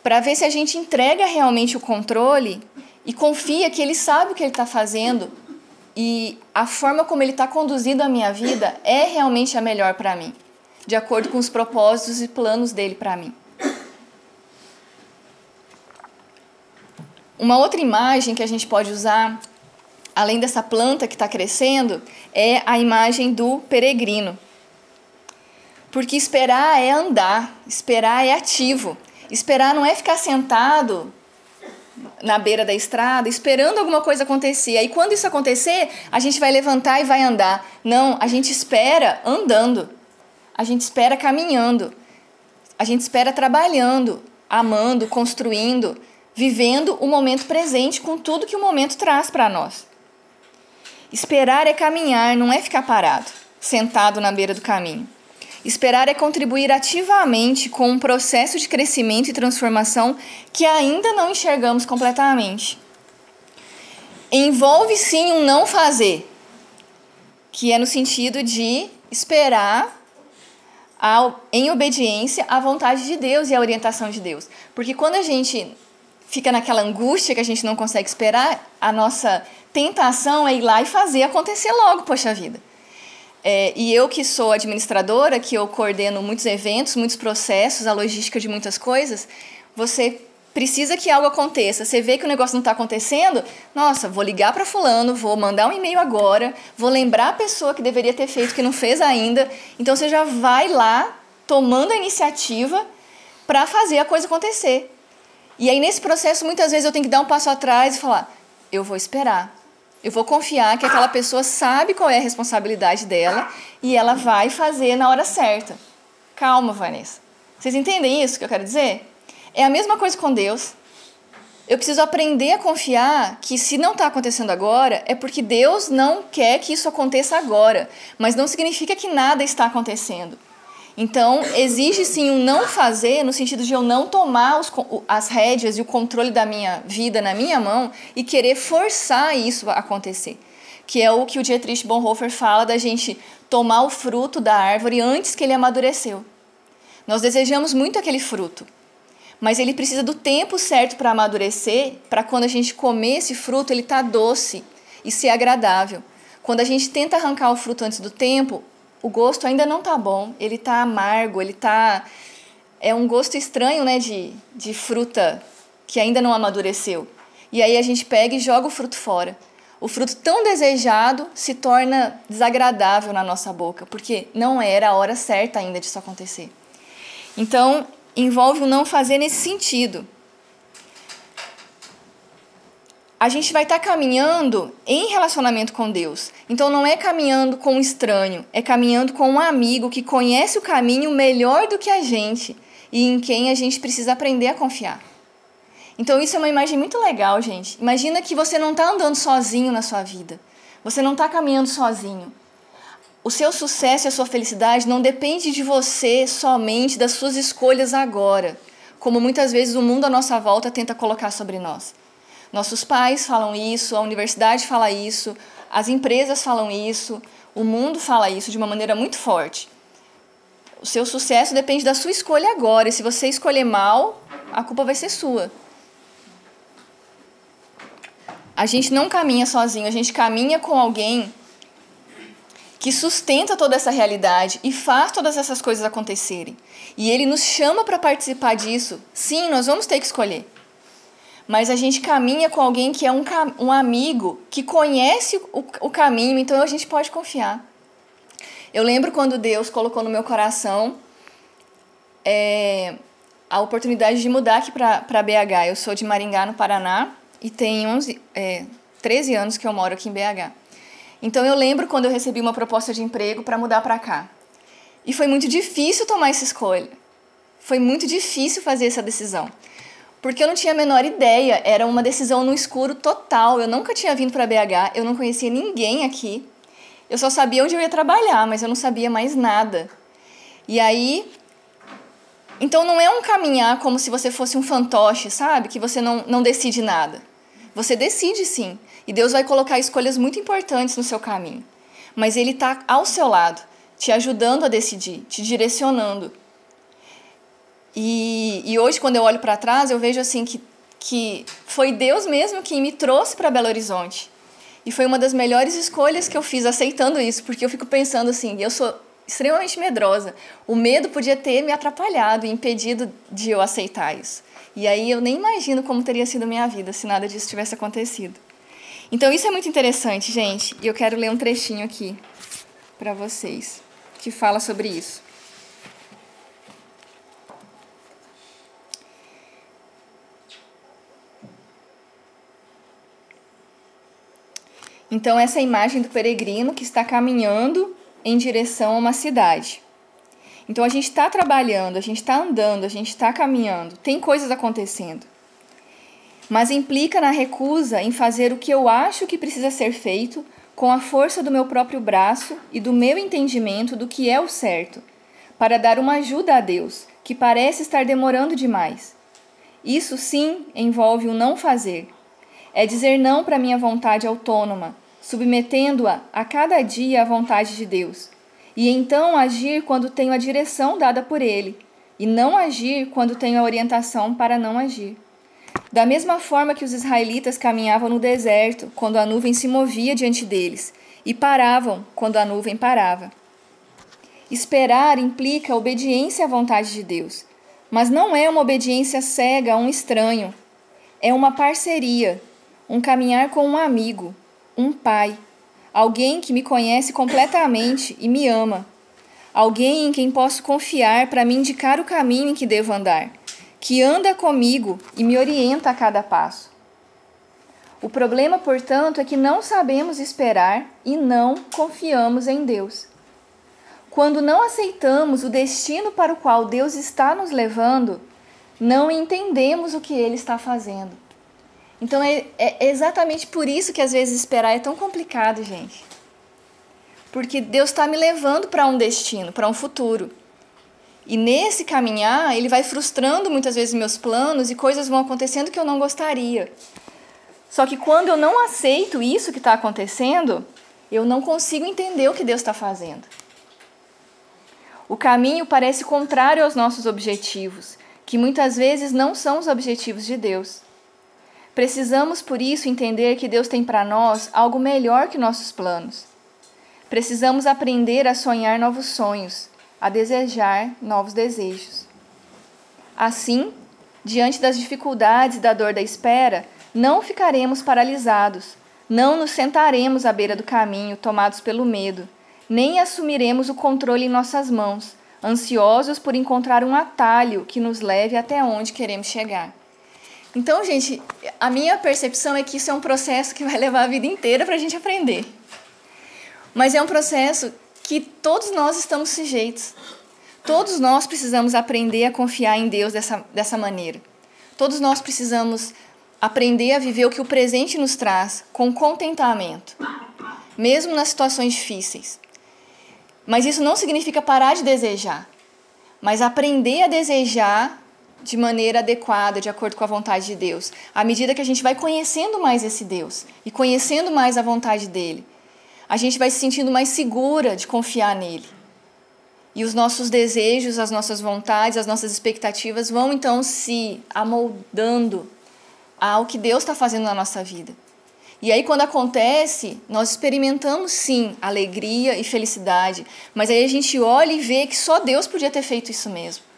Para ver se a gente entrega realmente o controle e confia que ele sabe o que ele está fazendo e a forma como ele está conduzindo a minha vida é realmente a melhor para mim, de acordo com os propósitos e planos dele para mim. Uma outra imagem que a gente pode usar, além dessa planta que está crescendo, é a imagem do peregrino. Porque esperar é andar, esperar é ativo. Esperar não é ficar sentado na beira da estrada esperando alguma coisa acontecer. Aí quando isso acontecer, a gente vai levantar e vai andar. Não, a gente espera andando. A gente espera caminhando. A gente espera trabalhando, amando, construindo, vivendo o momento presente com tudo que o momento traz para nós. Esperar é caminhar, não é ficar parado, sentado na beira do caminho. Esperar é contribuir ativamente com um processo de crescimento e transformação que ainda não enxergamos completamente. Envolve sim um não fazer, que é no sentido de esperar em obediência à vontade de Deus e à orientação de Deus. Porque quando a gente fica naquela angústia que a gente não consegue esperar, a nossa tentação é ir lá e fazer acontecer logo, poxa vida. E eu que sou administradora, que eu coordeno muitos eventos, muitos processos, a logística de muitas coisas, você precisa que algo aconteça. Você vê que o negócio não está acontecendo, nossa, vou ligar para fulano, vou mandar um e-mail agora, vou lembrar a pessoa que deveria ter feito, que não fez ainda. Então você já vai lá, tomando a iniciativa para fazer a coisa acontecer. E aí nesse processo, muitas vezes eu tenho que dar um passo atrás e falar, eu vou esperar. Eu vou confiar que aquela pessoa sabe qual é a responsabilidade dela e ela vai fazer na hora certa. Calma, Vanessa. Vocês entendem isso que eu quero dizer? É a mesma coisa com Deus. Eu preciso aprender a confiar que se não está acontecendo agora, é porque Deus não quer que isso aconteça agora. Mas não significa que nada está acontecendo. Então, exige sim um não fazer, no sentido de eu não tomar as rédeas e o controle da minha vida na minha mão e querer forçar isso a acontecer. Que é o que o Dietrich Bonhoeffer fala da gente tomar o fruto da árvore antes que ele amadureceu. Nós desejamos muito aquele fruto, mas ele precisa do tempo certo para amadurecer, para quando a gente comer esse fruto, ele tá doce e ser agradável. Quando a gente tenta arrancar o fruto antes do tempo, o gosto ainda não tá bom, ele tá amargo, é um gosto estranho, né, de fruta que ainda não amadureceu. E aí a gente pega e joga o fruto fora. O fruto tão desejado se torna desagradável na nossa boca, porque não era a hora certa ainda disso acontecer. Então, envolve o não fazer nesse sentido. A gente vai estar caminhando em relacionamento com Deus. Então não é caminhando com um estranho, é caminhando com um amigo que conhece o caminho melhor do que a gente e em quem a gente precisa aprender a confiar. Então isso é uma imagem muito legal, gente. Imagina que você não está andando sozinho na sua vida. Você não está caminhando sozinho. O seu sucesso e a sua felicidade não depende de você somente, das suas escolhas agora, como muitas vezes o mundo à nossa volta tenta colocar sobre nós. Nossos pais falam isso, a universidade fala isso, as empresas falam isso, o mundo fala isso de uma maneira muito forte. O seu sucesso depende da sua escolha agora, e se você escolher mal, a culpa vai ser sua. A gente não caminha sozinho, a gente caminha com alguém que sustenta toda essa realidade e faz todas essas coisas acontecerem. E ele nos chama para participar disso. Sim, nós vamos ter que escolher. Mas a gente caminha com alguém que é um amigo, que conhece o caminho, então a gente pode confiar. Eu lembro quando Deus colocou no meu coração a oportunidade de mudar aqui para BH. Eu sou de Maringá, no Paraná, e tem 13 anos que eu moro aqui em BH. Então eu lembro quando eu recebi uma proposta de emprego para mudar para cá. E foi muito difícil tomar essa escolha. Foi muito difícil fazer essa decisão. Porque eu não tinha a menor ideia, era uma decisão no escuro total. Eu nunca tinha vindo para BH, eu não conhecia ninguém aqui. Eu só sabia onde eu ia trabalhar, mas eu não sabia mais nada. E aí, então não é um caminhar como se você fosse um fantoche, sabe? Que você não decide nada. Você decide sim. E Deus vai colocar escolhas muito importantes no seu caminho. Mas Ele está ao seu lado, te ajudando a decidir, te direcionando. E hoje, quando eu olho para trás, eu vejo assim que foi Deus mesmo quem me trouxe para Belo Horizonte. E foi uma das melhores escolhas que eu fiz aceitando isso, porque eu fico pensando assim, eu sou extremamente medrosa. O medo podia ter me atrapalhado e impedido de eu aceitar isso. E aí eu nem imagino como teria sido a minha vida se nada disso tivesse acontecido. Então isso é muito interessante, gente. E eu quero ler um trechinho aqui para vocês, que fala sobre isso. Então, essa é a imagem do peregrino que está caminhando em direção a uma cidade. Então, a gente está trabalhando, a gente está andando, a gente está caminhando, tem coisas acontecendo. Mas implica na recusa em fazer o que eu acho que precisa ser feito com a força do meu próprio braço e do meu entendimento do que é o certo, para dar uma ajuda a Deus, que parece estar demorando demais. Isso, sim, envolve o não fazer. É dizer não para minha vontade autônoma, submetendo-a a cada dia à vontade de Deus, e então agir quando tenho a direção dada por Ele, e não agir quando tenho a orientação para não agir. Da mesma forma que os israelitas caminhavam no deserto, quando a nuvem se movia diante deles, e paravam quando a nuvem parava. Esperar implica obediência à vontade de Deus, mas não é uma obediência cega a um estranho, é uma parceria, um caminhar com um amigo, um pai, alguém que me conhece completamente e me ama, alguém em quem posso confiar para me indicar o caminho em que devo andar, que anda comigo e me orienta a cada passo. O problema, portanto, é que não sabemos esperar e não confiamos em Deus. Quando não aceitamos o destino para o qual Deus está nos levando, não entendemos o que Ele está fazendo. Então é exatamente por isso que às vezes esperar é tão complicado, gente. Porque Deus está me levando para um destino, para um futuro. E nesse caminhar, Ele vai frustrando muitas vezes meus planos e coisas vão acontecendo que eu não gostaria. Só que quando eu não aceito isso que está acontecendo, eu não consigo entender o que Deus está fazendo. O caminho parece contrário aos nossos objetivos, que muitas vezes não são os objetivos de Deus. Precisamos, por isso, entender que Deus tem para nós algo melhor que nossos planos. Precisamos aprender a sonhar novos sonhos, a desejar novos desejos. Assim, diante das dificuldades e da dor da espera, não ficaremos paralisados, não nos sentaremos à beira do caminho, tomados pelo medo, nem assumiremos o controle em nossas mãos, ansiosos por encontrar um atalho que nos leve até onde queremos chegar. Então, gente, a minha percepção é que isso é um processo que vai levar a vida inteira para a gente aprender. Mas é um processo que todos nós estamos sujeitos. Todos nós precisamos aprender a confiar em Deus dessa maneira. Todos nós precisamos aprender a viver o que o presente nos traz com contentamento, mesmo nas situações difíceis. Mas isso não significa parar de desejar, mas aprender a desejar de maneira adequada, de acordo com a vontade de Deus, à medida que a gente vai conhecendo mais esse Deus e conhecendo mais a vontade dele, a gente vai se sentindo mais segura de confiar nele. E os nossos desejos, as nossas vontades, as nossas expectativas vão então se amoldando ao que Deus está fazendo na nossa vida. E aí, quando acontece, nós experimentamos sim alegria e felicidade, mas aí a gente olha e vê que só Deus podia ter feito isso mesmo.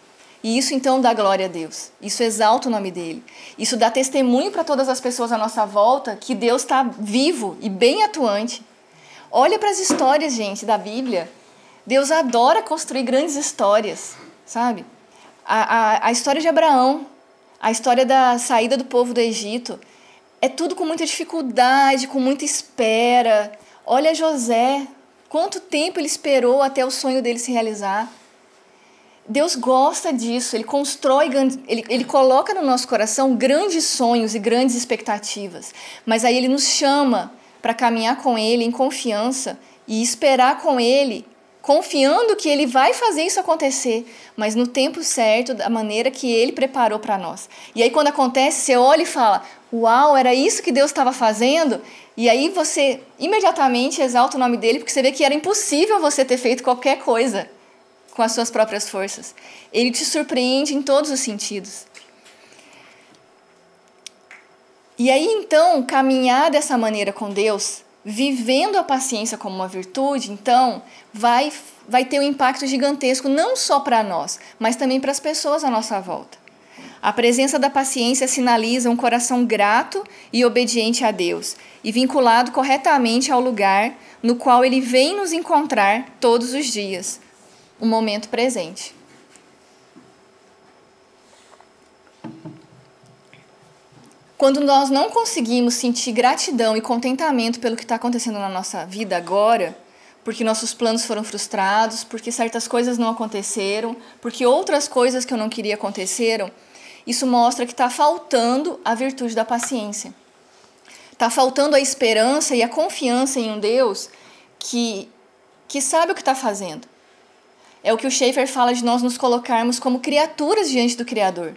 E isso então dá glória a Deus, isso exalta o nome dele, isso dá testemunho para todas as pessoas à nossa volta que Deus está vivo e bem atuante. Olha para as histórias, gente, da Bíblia. Deus adora construir grandes histórias, sabe? A história de Abraão, a história da saída do povo do Egito, é tudo com muita dificuldade, com muita espera. Olha José, quanto tempo ele esperou até o sonho dele se realizar. Deus gosta disso, Ele constrói, ele coloca no nosso coração grandes sonhos e grandes expectativas, mas aí Ele nos chama para caminhar com Ele em confiança e esperar com Ele confiando que Ele vai fazer isso acontecer, mas no tempo certo, da maneira que Ele preparou para nós. E aí quando acontece, você olha e fala, uau, era isso que Deus estava fazendo? E aí você imediatamente exalta o nome dEle, porque você vê que era impossível você ter feito qualquer coisa com as suas próprias forças. Ele te surpreende em todos os sentidos. E aí então, caminhar dessa maneira com Deus, vivendo a paciência como uma virtude, então vai ter um impacto gigantesco não só para nós, mas também para as pessoas à nossa volta. A presença da paciência sinaliza um coração grato e obediente a Deus e vinculado corretamente ao lugar no qual Ele vem nos encontrar todos os dias, o momento presente. Quando nós não conseguimos sentir gratidão e contentamento pelo que está acontecendo na nossa vida agora, porque nossos planos foram frustrados, porque certas coisas não aconteceram, porque outras coisas que eu não queria aconteceram, isso mostra que está faltando a virtude da paciência. Está faltando a esperança e a confiança em um Deus que sabe o que está fazendo. É o que o Schaeffer fala de nós nos colocarmos como criaturas diante do Criador.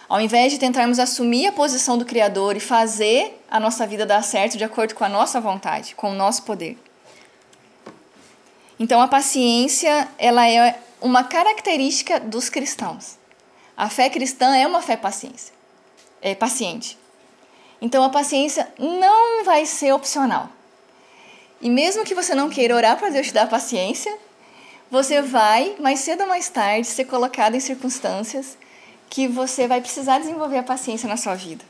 Ao invés de tentarmos assumir a posição do Criador e fazer a nossa vida dar certo de acordo com a nossa vontade, com o nosso poder. Então, a paciência, ela é uma característica dos cristãos. A fé cristã é uma fé paciente. Então, a paciência não vai ser opcional. E mesmo que você não queira orar para Deus te dar paciência, você vai, mais cedo ou mais tarde, ser colocado em circunstâncias que você vai precisar desenvolver a paciência na sua vida.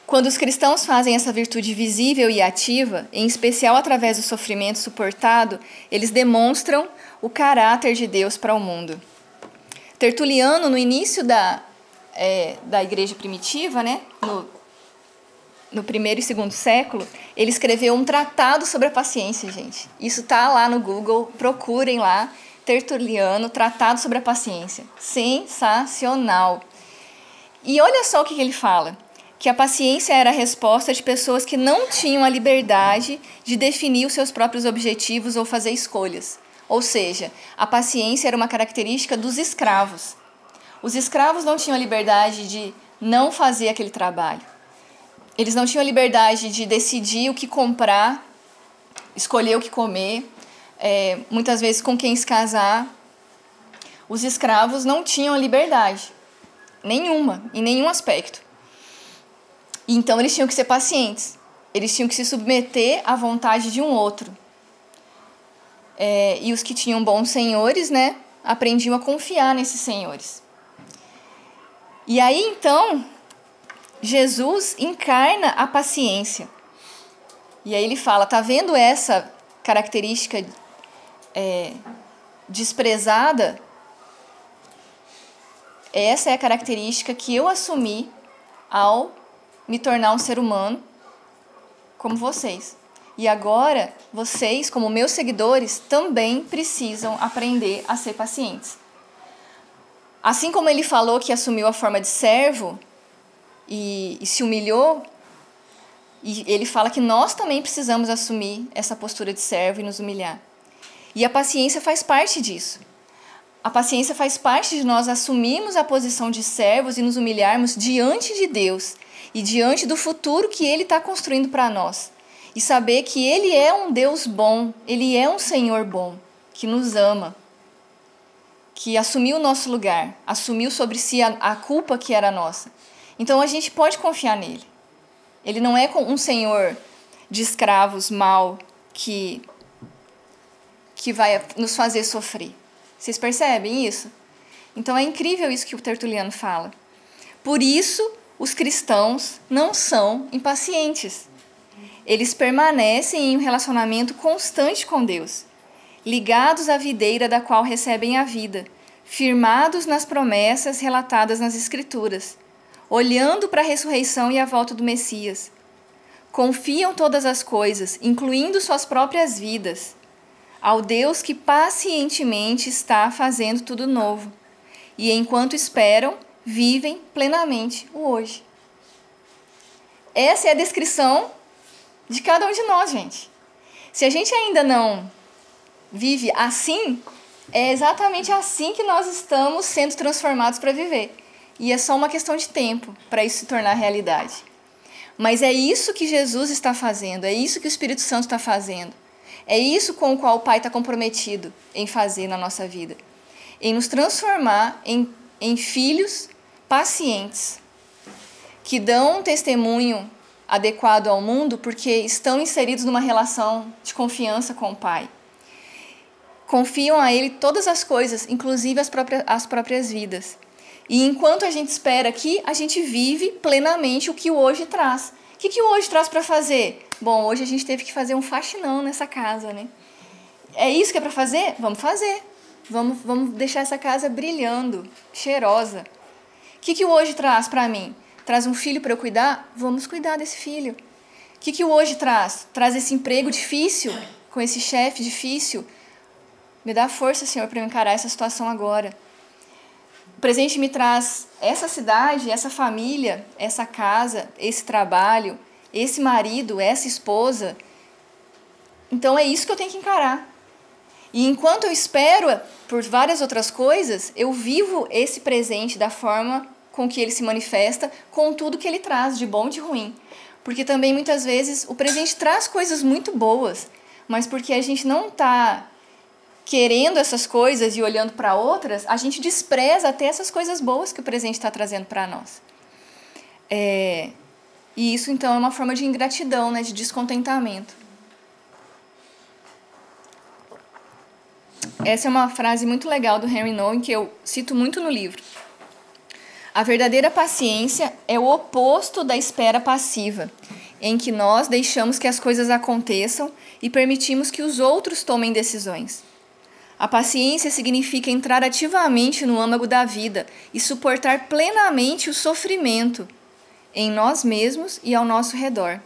Quando os cristãos fazem essa virtude visível e ativa, em especial através do sofrimento suportado, eles demonstram o caráter de Deus para o mundo. Tertuliano, no início da igreja primitiva, né, no primeiro e segundo século, ele escreveu um tratado sobre a paciência, gente. Isso está lá no Google, procurem lá, Tertuliano, Tratado sobre a Paciência. Sensacional! E olha só o que ele fala, que a paciência era a resposta de pessoas que não tinham a liberdade de definir os seus próprios objetivos ou fazer escolhas. Ou seja, a paciência era uma característica dos escravos. Os escravos não tinham a liberdade de não fazer aquele trabalho. Eles não tinham a liberdade de decidir o que comprar, escolher o que comer, muitas vezes com quem se casar. Os escravos não tinham a liberdade nenhuma, em nenhum aspecto. Então eles tinham que ser pacientes. Eles tinham que se submeter à vontade de um outro. E os que tinham bons senhores, né, aprendiam a confiar nesses senhores. E aí, então, Jesus encarna a paciência. E aí ele fala, tá vendo essa característica desprezada? Essa é a característica que eu assumi ao me tornar um ser humano como vocês. E agora, vocês, como meus seguidores, também precisam aprender a ser pacientes. Assim como ele falou que assumiu a forma de servo e se humilhou, e ele fala que nós também precisamos assumir essa postura de servo e nos humilhar. E a paciência faz parte disso. A paciência faz parte de nós assumirmos a posição de servos e nos humilharmos diante de Deus e diante do futuro que Ele está construindo para nós. E saber que Ele é um Deus bom, Ele é um Senhor bom, que nos ama, que assumiu o nosso lugar, assumiu sobre si a culpa que era nossa. Então a gente pode confiar nele. Ele não é um Senhor de escravos mau que vai nos fazer sofrer. Vocês percebem isso? Então é incrível isso que o Tertuliano fala. Por isso, os cristãos não são impacientes. Eles permanecem em um relacionamento constante com Deus, ligados à videira da qual recebem a vida, firmados nas promessas relatadas nas Escrituras, olhando para a ressurreição e a volta do Messias. Confiam todas as coisas, incluindo suas próprias vidas, ao Deus que pacientemente está fazendo tudo novo. E enquanto esperam, vivem plenamente o hoje. Essa é a descrição de cada um de nós, gente. Se a gente ainda vive assim, é exatamente assim que nós estamos sendo transformados para viver. E é só uma questão de tempo para isso se tornar realidade. Mas é isso que Jesus está fazendo, é isso que o Espírito Santo está fazendo. É isso com o qual o Pai está comprometido em fazer na nossa vida. Em nos transformar em filhos pacientes, que dão um testemunho adequado ao mundo porque estão inseridos numa relação de confiança com o Pai. Confiam a Ele todas as coisas, inclusive as próprias vidas. E enquanto a gente espera aqui, a gente vive plenamente o que o hoje traz. O que o hoje traz para fazer? Bom, hoje a gente teve que fazer um faxinão nessa casa, né? É isso que é para fazer? Vamos fazer. Vamos deixar essa casa brilhando, cheirosa. O que o hoje traz para mim? Traz um filho para eu cuidar? Vamos cuidar desse filho. O que o hoje traz? Traz esse emprego difícil, com esse chefe difícil? Me dá força, Senhor, para eu encarar essa situação agora. O presente me traz essa cidade, essa família, essa casa, esse trabalho, esse marido, essa esposa. Então é isso que eu tenho que encarar. E enquanto eu espero por várias outras coisas, eu vivo esse presente da forma com que ele se manifesta, com tudo que ele traz, de bom e de ruim. Porque também, muitas vezes, o presente traz coisas muito boas, mas porque a gente não está querendo essas coisas e olhando para outras, a gente despreza até essas coisas boas que o presente está trazendo para nós. E isso, então, é uma forma de ingratidão, né, de descontentamento. Essa é uma frase muito legal do Henry Nouwen, que eu cito muito no livro. A verdadeira paciência é o oposto da espera passiva, em que nós deixamos que as coisas aconteçam e permitimos que os outros tomem decisões. A paciência significa entrar ativamente no âmago da vida e suportar plenamente o sofrimento em nós mesmos e ao nosso redor.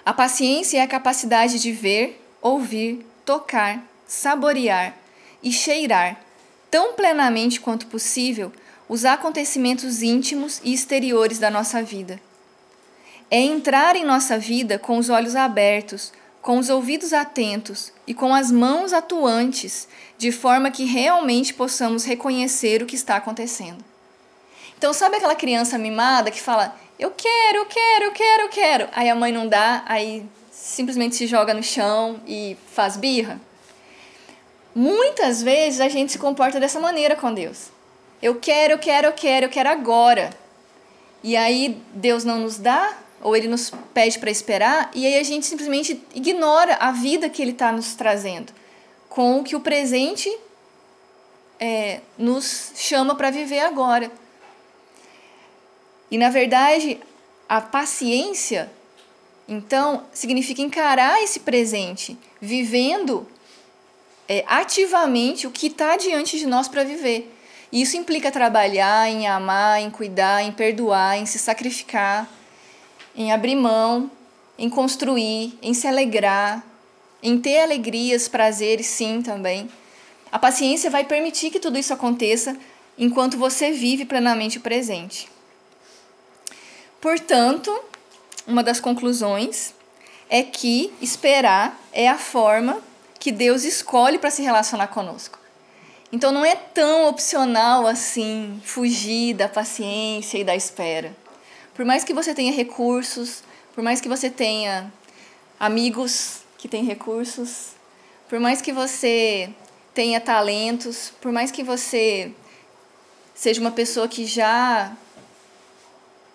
A paciência é a capacidade de ver, ouvir, tocar, saborear e cheirar, tão plenamente quanto possível, os acontecimentos íntimos e exteriores da nossa vida. É entrar em nossa vida com os olhos abertos, com os ouvidos atentos e com as mãos atuantes, de forma que realmente possamos reconhecer o que está acontecendo. Então, sabe aquela criança mimada que fala, eu quero, eu quero, eu quero, eu quero. Aí a mãe não dá, aí simplesmente se joga no chão e faz birra? Muitas vezes a gente se comporta dessa maneira com Deus. Eu quero, eu quero, eu quero, eu quero agora. E aí Deus não nos dá, ou Ele nos pede para esperar, e aí a gente simplesmente ignora a vida que Ele está nos trazendo, com o que o presente nos chama para viver agora. E, na verdade, a paciência, então, significa encarar esse presente, vivendo ativamente o que está diante de nós para viver. E isso implica trabalhar, em amar, em cuidar, em perdoar, em se sacrificar, em abrir mão, em construir, em se alegrar, em ter alegrias, prazeres, sim, também. A paciência vai permitir que tudo isso aconteça enquanto você vive plenamente o presente. Portanto, uma das conclusões é que esperar é a forma que Deus escolhe para se relacionar conosco. Então não é tão opcional assim fugir da paciência e da espera. Por mais que você tenha recursos, por mais que você tenha amigos que têm recursos, por mais que você tenha talentos, por mais que você seja uma pessoa que já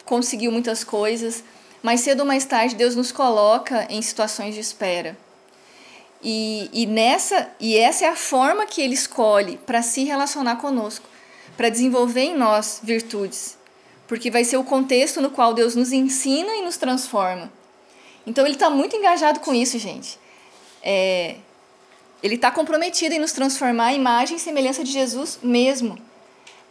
conseguiu muitas coisas, mais cedo ou mais tarde Deus nos coloca em situações de espera. E essa é a forma que Ele escolhe para se relacionar conosco, para desenvolver em nós virtudes, porque vai ser o contexto no qual Deus nos ensina e nos transforma. Então Ele está muito engajado com isso, gente. Ele está comprometido em nos transformar à imagem e semelhança de Jesus mesmo.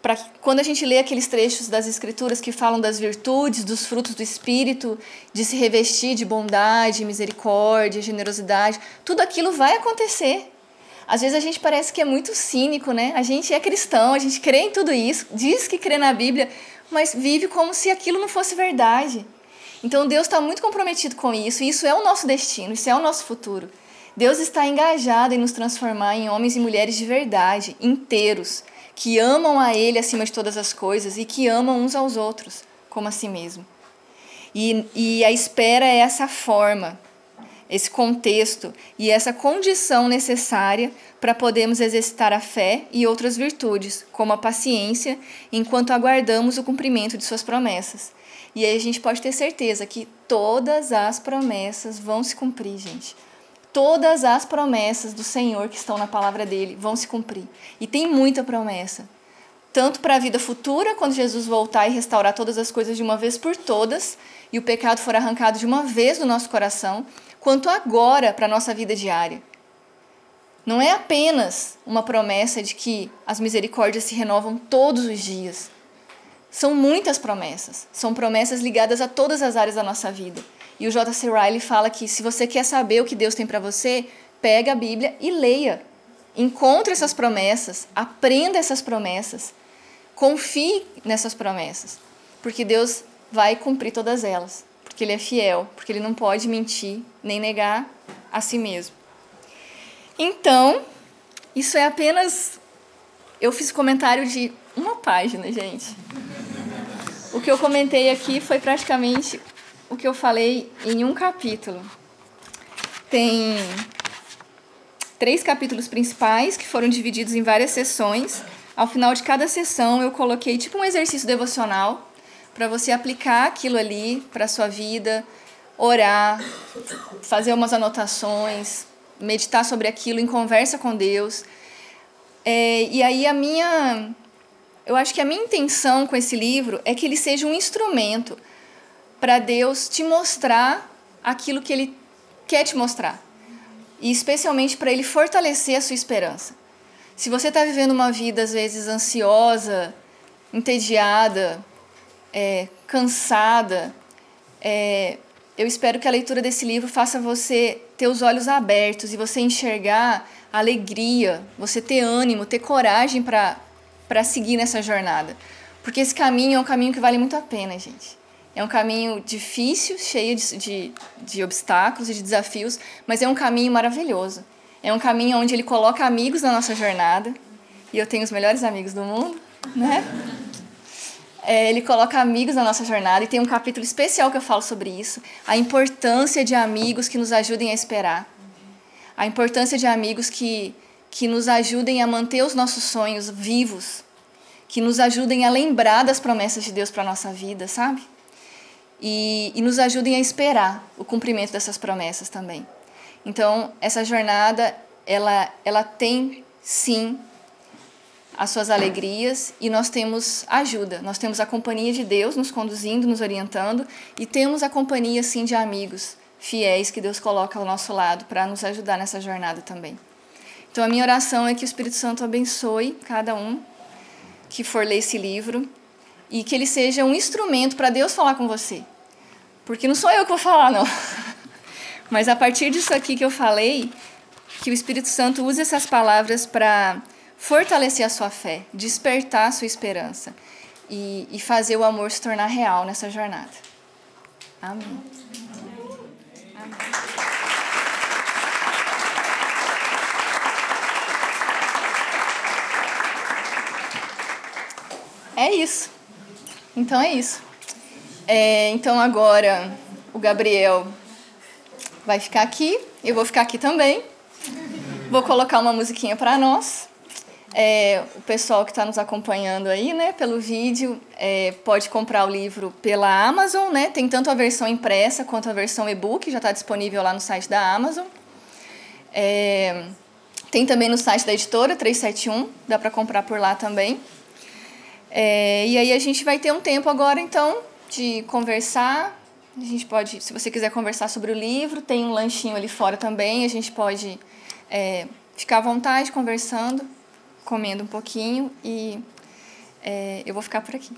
Para quando a gente lê aqueles trechos das Escrituras que falam das virtudes, dos frutos do Espírito, de se revestir de bondade, misericórdia, generosidade, tudo aquilo vai acontecer. Às vezes a gente parece que é muito cínico, né? A gente é cristão, a gente crê em tudo isso, diz que crê na Bíblia, mas vive como se aquilo não fosse verdade. Então Deus está muito comprometido com isso, e isso é o nosso destino, isso é o nosso futuro. Deus está engajado em nos transformar em homens e mulheres de verdade, inteiros, que amam a Ele acima de todas as coisas e que amam uns aos outros, como a si mesmo. E a espera é essa forma, esse contexto e essa condição necessária para podermos exercitar a fé e outras virtudes, como a paciência, enquanto aguardamos o cumprimento de suas promessas. E aí a gente pode ter certeza que todas as promessas vão se cumprir, gente. Todas as promessas do Senhor que estão na palavra dele vão se cumprir. E tem muita promessa. Tanto para a vida futura, quando Jesus voltar e restaurar todas as coisas de uma vez por todas, e o pecado for arrancado de uma vez do nosso coração, quanto agora para a nossa vida diária. Não é apenas uma promessa de que as misericórdias se renovam todos os dias. São muitas promessas. São promessas ligadas a todas as áreas da nossa vida. E o J.C. Riley fala que se você quer saber o que Deus tem para você, pega a Bíblia e leia. Encontre essas promessas, aprenda essas promessas, confie nessas promessas, porque Deus vai cumprir todas elas, porque Ele é fiel, porque Ele não pode mentir nem negar a si mesmo. Então, isso é apenas... Eu fiz comentário de uma página, gente. O que eu comentei aqui foi praticamente o que eu falei em um capítulo. Tem 3 capítulos principais que foram divididos em várias sessões. Ao final de cada sessão eu coloquei tipo um exercício devocional para você aplicar aquilo ali para a sua vida, orar, fazer umas anotações, meditar sobre aquilo em conversa com Deus. E aí eu acho que a minha intenção com esse livro é que ele seja um instrumento para Deus te mostrar aquilo que Ele quer te mostrar. E especialmente para Ele fortalecer a sua esperança. Se você está vivendo uma vida, às vezes, ansiosa, entediada, cansada, eu espero que a leitura desse livro faça você ter os olhos abertos e você enxergar alegria, você ter ânimo, ter coragem para seguir nessa jornada. Porque esse caminho é um caminho que vale muito a pena, gente. É um caminho difícil, cheio de obstáculos e de desafios, mas é um caminho maravilhoso. É um caminho onde Ele coloca amigos na nossa jornada, e eu tenho os melhores amigos do mundo, né? Ele coloca amigos na nossa jornada, e tem um capítulo especial que eu falo sobre isso, a importância de amigos que nos ajudem a esperar, a importância de amigos que nos ajudem a manter os nossos sonhos vivos, que nos ajudem a lembrar das promessas de Deus para a nossa vida, sabe? E nos ajudem a esperar o cumprimento dessas promessas também. Então, essa jornada, ela tem, sim, as suas alegrias, e nós temos ajuda, nós temos a companhia de Deus nos conduzindo, nos orientando, e temos a companhia, sim, de amigos fiéis que Deus coloca ao nosso lado para nos ajudar nessa jornada também. Então, a minha oração é que o Espírito Santo abençoe cada um que for ler esse livro e que ele seja um instrumento para Deus falar com você. Porque não sou eu que vou falar, não. Mas a partir disso aqui que eu falei, que o Espírito Santo use essas palavras para fortalecer a sua fé, despertar a sua esperança e fazer o amor se tornar real nessa jornada. Amém. Amém. É isso. Então é isso. Então agora o Gabriel vai ficar aqui, eu vou ficar aqui também. Vou colocar uma musiquinha para nós. O pessoal que está nos acompanhando aí, né, pelo vídeo, pode comprar o livro pela Amazon, né? Tem tanto a versão impressa quanto a versão e-book, já está disponível lá no site da Amazon. Tem também no site da editora 371, dá para comprar por lá também. E aí a gente vai ter um tempo agora, então, de conversar. A gente pode, se você quiser conversar sobre o livro, tem um lanchinho ali fora também, a gente pode ficar à vontade conversando, comendo um pouquinho, e eu vou ficar por aqui.